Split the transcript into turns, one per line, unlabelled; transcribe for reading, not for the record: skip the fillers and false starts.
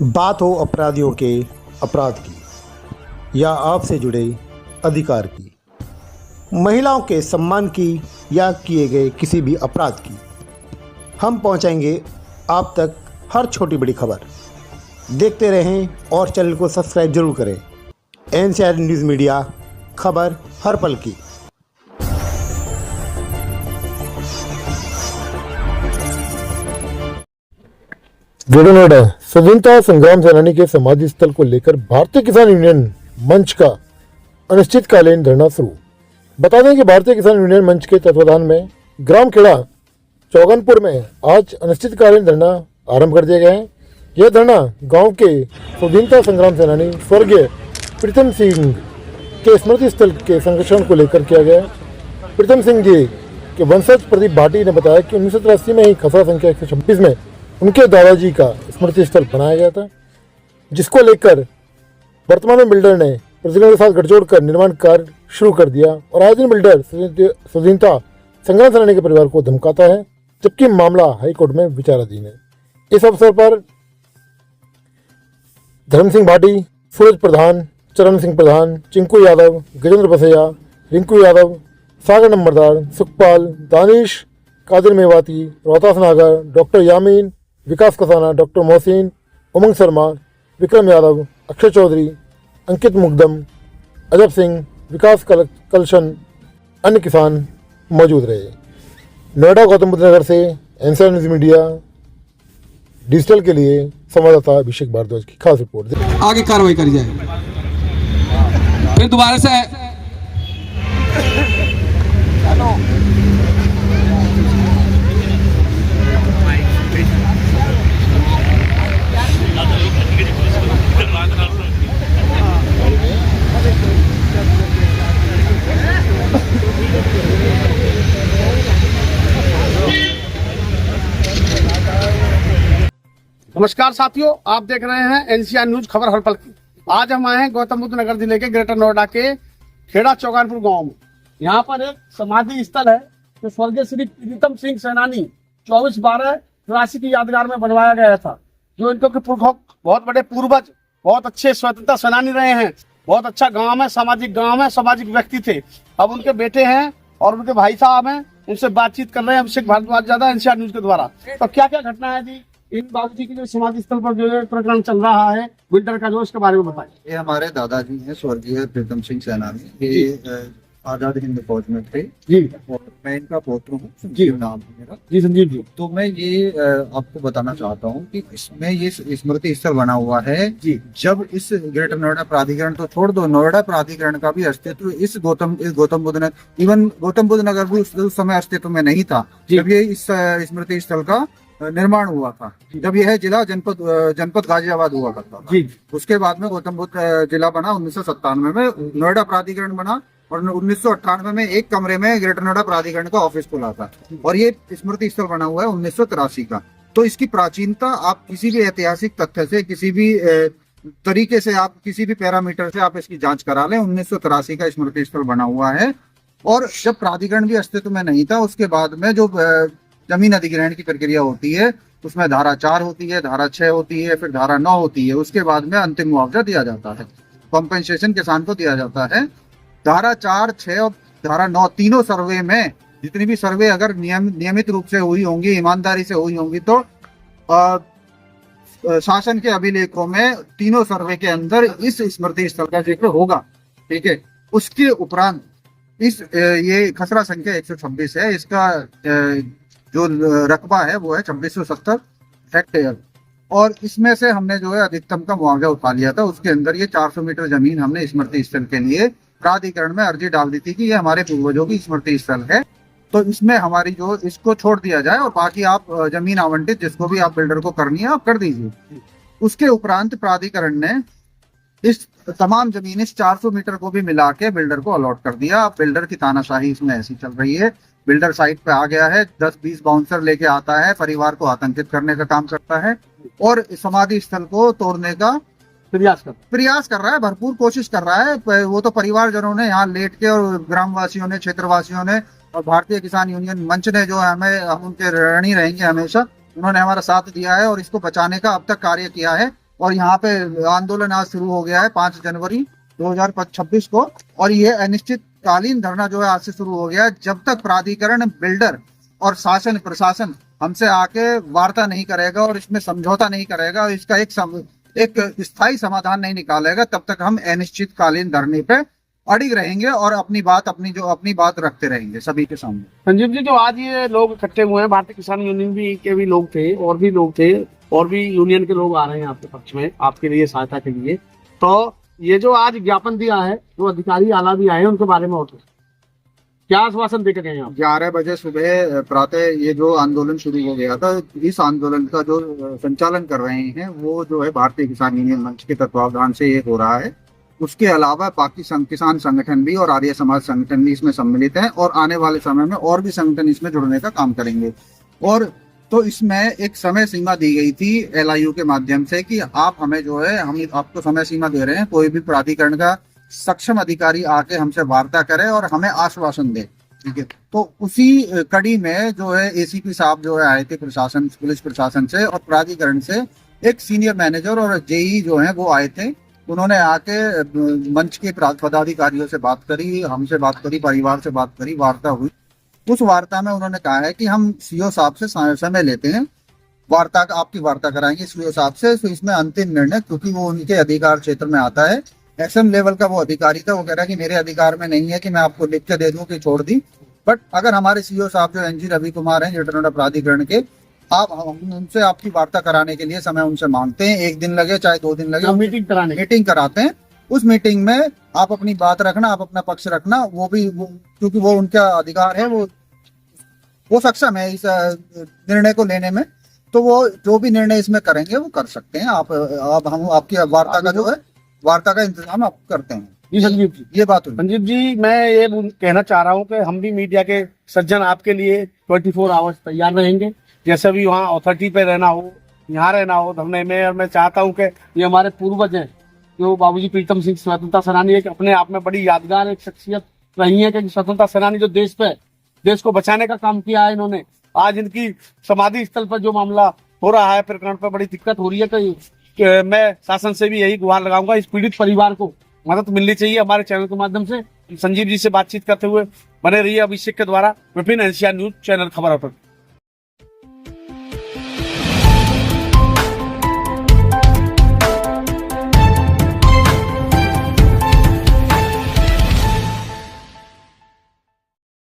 बात हो अपराधियों के अपराध की या आपसे जुड़े अधिकार की, महिलाओं के सम्मान की या किए गए किसी भी अपराध की, हम पहुंचाएंगे आप तक हर छोटी बड़ी खबर। देखते रहें और चैनल को सब्सक्राइब जरूर करें। एनसीआर न्यूज़ मीडिया, खबर हर पल की।
ग्रेटर नोएडा स्वतंत्रता संग्राम सेनानी के समाधि स्थल को लेकर भारतीय किसान यूनियन मंच का अनिश्चितकालीन धरना शुरू। बता दें कि भारतीय किसान यूनियन मंच के तत्वाधान में ग्राम खेड़ा चौगनपुर में आज अनिश्चितकालीन धरना आरंभ कर दिया गया है। यह धरना गांव के स्वतंत्रता संग्राम सेनानी स्वर्गीय प्रीतम सिंह के स्मृति स्थल के संरक्षण को लेकर किया गया है। प्रीतम सिंह जी के वंशज प्रदीप भाटी ने बताया कि 1983 में ही खसरा संख्या 126 में उनके दादाजी का स्मृति स्थल बनाया गया था, जिसको लेकर वर्तमान में बिल्डर ने प्रशासन के साथ गठजोड़ कर निर्माण कार्य शुरू कर दिया और आए दिन बिल्डर स्वतंत्रता संग्राम सेनानी के परिवार को धमकाता है, जबकि मामला हाईकोर्ट में विचाराधीन है। इस अवसर पर धर्म सिंह भाटी, सूरज प्रधान, चरण सिंह प्रधान, चिंकू यादव, गजेंद्र बसैया, रिंकू यादव, सागर नंबरदार, सुखपाल, दानिश, कादिर मेवाती, रोहतास नागर, डॉक्टर यामीन, विकास कसाना, डॉक्टर मोहसिन, उमंग शर्मा, विक्रम यादव, अक्षय चौधरी, अंकित मुकदम, अजब सिंह, विकास कलशन, अन्य किसान मौजूद रहे। नोएडा गौतम बुद्ध नगर से एनसीआर न्यूज़ मीडिया डिजिटल के लिए संवाददाता अभिषेक भारद्वाज की खास रिपोर्ट।
आगे कार्रवाई करी जाए। फिर दोबारा से
नमस्कार साथियों, आप देख रहे हैं एनसीआर न्यूज खबर हर पल की। आज हम आए हैं गौतम बुद्ध नगर जिले के ग्रेटर नोएडा के खेड़ा चौगानपुर गांव में। यहाँ पर एक समाधि स्थल है जो स्वर्गीय श्री प्रीतम सिंह सेनानी 24/12/83 की यादगार में बनवाया गया था। जो इनको के पुरखों बहुत बड़े पूर्वज बहुत अच्छे स्वतंत्रता सेनानी रहे हैं। बहुत अच्छा गाँव है, सामाजिक गाँव है, सामाजिक व्यक्ति थे। अब उनके बेटे हैं और उनके भाई साहब हैं, उनसे बातचीत कर रहे हैं अभिषेक भारद्वाज ज्यादा एनसीआर न्यूज के द्वारा। तो क्या क्या घटना है जी इन बाबूजी की जो समाधि स्थल पर जो प्रकरण चल रहा है बिल्डर का, जो इसके बारे में बताइए।
ये हमारे दादाजी हैं स्वर्गीय प्रीतम सिंह सेनानी। ये आजाद हिंद फौज में थे
जी,
और मैं इनका पौत्र हूँ,
जी।
संजीव नाम है मेरा।
जी संजीव जी,
तो मैं ये आपको बताना चाहता हूँ कि इसमें ये स्मृति स्थल बना हुआ है
जी।
जब इस ग्रेटर नोएडा प्राधिकरण तो छोड़ दो, नोएडा प्राधिकरण का भी अस्तित्व इस गौतम बुद्ध नगर, इवन गौतम बुद्ध नगर भी उस समय अस्तित्व में नहीं था जब ये इस स्मृति स्थल का निर्माण हुआ था। जब यह जिला जनपद गाजियाबाद हुआ करता था
जी।
उसके बाद में गौतम बुद्ध जिला बना 1997 में, नोएडा प्राधिकरण बना और 1998 में एक कमरे में ग्रेटर नोएडा प्राधिकरण का ऑफिस खुला था। और ये स्मृति स्थल बना हुआ है 1983 का। तो इसकी प्राचीनता आप किसी भी ऐतिहासिक तथ्य से, किसी भी तरीके से, आप किसी भी पैरामीटर से आप इसकी जांच करा लें, 1983 का स्मृति स्थल बना हुआ है। और जब प्राधिकरण भी अस्तित्व में नहीं था उसके बाद में जो जमीन अधिग्रहण की प्रक्रिया होती है उसमें धारा 4 होती है, धारा 6 होती है, फिर धारा 9 होती है। उसके बाद में अंतिम मुआवजा दिया जाता है, कॉम्पेंसेशन किसान को दिया जाता है। धारा 4, 6 और धारा 9 तीनों सर्वे में जितनी भी सर्वे अगर नियमित रूप से हुई होंगी, ईमानदारी से हुई होंगी, तो शासन के अभिलेखों में तीनों सर्वे के अंदर इस स्मृति स्थल का जिक्र होगा। ठीक है। उसके उपरांत ये खसरा संख्या 126 है। इसका जो रकबा है वो है 2670 हेक्टेयर। और इसमें से हमने जो है अधिकतम का मुआवजा उठा लिया था। उसके अंदर ये 400 मीटर जमीन हमने स्मृति स्थल के लिए प्राधिकरण में अर्जी डाल दी थी कि ये हमारे पूर्वजों की स्मृति स्थल है, तो इसमें हमारी जो इसको छोड़ दिया जाए और बाकी आप जमीन आवंटित जिसको भी आप बिल्डर को करनी है आप कर दीजिए। उसके उपरांत प्राधिकरण ने इस तमाम जमीन इस 400 मीटर को भी मिला के बिल्डर को अलॉट कर दिया। अब बिल्डर की तानाशाही इसमें ऐसी चल रही है। बिल्डर साइट पे आ गया है, 10-20 बाउंसर लेके आता है, परिवार को आतंकित करने का काम करता है और समाधि स्थल को तोड़ने का प्रयास कर रहा है, भरपूर कोशिश कर रहा है। वो तो परिवारजनों ने यहाँ लेट के और ग्रामवासियों ने, क्षेत्रवासियों ने और भारतीय किसान यूनियन मंच ने जो हम उनके ऋणी रहेंगे हमेशा। उन्होंने हमारा साथ दिया है और इसको बचाने का अब तक कार्य किया है। और यहाँ पे आंदोलन आज शुरू हो गया है 5 जनवरी 2026 को। और ये अनिश्चितकालीन धरना जो है आज से शुरू हो गया है, जब तक प्राधिकरण, बिल्डर और शासन प्रशासन हमसे आके वार्ता नहीं करेगा और इसमें समझौता नहीं करेगा और इसका एक स्थायी समाधान नहीं निकालेगा, तब तक हम अनिश्चितकालीन धरने पे अड़िग रहेंगे और अपनी बात रखते रहेंगे सभी के सामने।
संजीव जी, जो आज ये लोग इकट्ठे हुए हैं, भारतीय किसान यूनियन के भी लोग थे और भी यूनियन के लोग आ रहे हैं आपके पक्ष में, आपके लिए सहायता के लिए, तो ये जो आज ज्ञापन दिया है, जो अधिकारी आला भी आए हैं, उनके बारे में और क्या आश्वासन देकर गए आप?
11 बजे सुबह प्रातः ये जो आंदोलन शुरू हो गया था, इस आंदोलन का जो संचालन कर रहे हैं वो जो है भारतीय किसान यूनियन मंच के तत्वावधान से ये हो रहा है। उसके अलावा बाकी किसान संगठन भी और आर्य समाज संगठन भी इसमें सम्मिलित हैं और आने वाले समय में और भी संगठन इसमें जुड़ने का काम करेंगे। और तो इसमें एक समय सीमा दी गई थी LIU के माध्यम से कि आप हमें जो है, हम आपको समय सीमा दे रहे हैं, कोई भी प्राधिकरण का सक्षम अधिकारी आके हमसे वार्ता करे और हमें आश्वासन दे, ठीक है। तो उसी कड़ी में जो है ACP साहब जो है आए थे पुलिस प्रशासन से और प्राधिकरण से, एक सीनियर मैनेजर और JE जो है वो आए थे। उन्होंने आके मंच के पदाधिकारियों से बात करी, हमसे बात करी, परिवार से बात करी, वार्ता हुई। उस वार्ता में उन्होंने कहा है कि हम CO साहब से समय लेते हैं, आपकी वार्ता कराएंगे CO साहब से। तो इसमें अंतिम निर्णय, क्योंकि वो उनके अधिकार क्षेत्र में आता है, SM लेवल का वो अधिकारी था, वो कह रहा है कि मेरे अधिकार में नहीं है कि मैं आपको लिख के दे दूं कि छोड़ दी। बट अगर हमारे CO साहब जो NG रवि कुमार हैं ग्रेटर नोएडा प्राधिकरण के, हम उनसे आपकी वार्ता कराने के लिए समय उनसे मांगते हैं, 1 दिन लगे चाहे 2 दिन लगे, मीटिंग कराते हैं। उस मीटिंग में आप अपनी बात रखना, आप अपना पक्ष रखना, क्योंकि वो उनका अधिकार है, वो सक्षम है इस निर्णय को लेने में। तो वो जो भी निर्णय इसमें करेंगे वो कर सकते हैं। हम आपकी वार्ता का इंतजाम आप करते हैं।
जी संजीव जी,
ये बात हुई।
संजीव जी, मैं ये कहना चाह रहा हूँ कि हम भी मीडिया के सज्जन आपके लिए 24 आवर्स तैयार रहेंगे, जैसे भी वहाँ अथॉरिटी पे रहना हो, यहाँ रहना हो धरने में। और मैं चाहता हूँ कि ये हमारे पूर्वज हैं, जो बाबूजी प्रीतम सिंह स्वतंत्रता सेनानी, एक अपने आप में बड़ी यादगार एक शख्सियत रही है कि स्वतंत्रता सेनानी जो देश को बचाने का काम किया है इन्होंने। आज इनकी समाधि स्थल पर जो मामला हो रहा है, प्रकरण पर बड़ी दिक्कत हो रही है कि मैं शासन से भी यही गुहार लगाऊंगा, इस पीड़ित परिवार को मदद मिलनी चाहिए। हमारे चैनल के माध्यम से संजीव जी से बातचीत करते हुए बने रहिए अभिषेक के द्वारा विपिन NCR न्यूज चैनल खबर पर।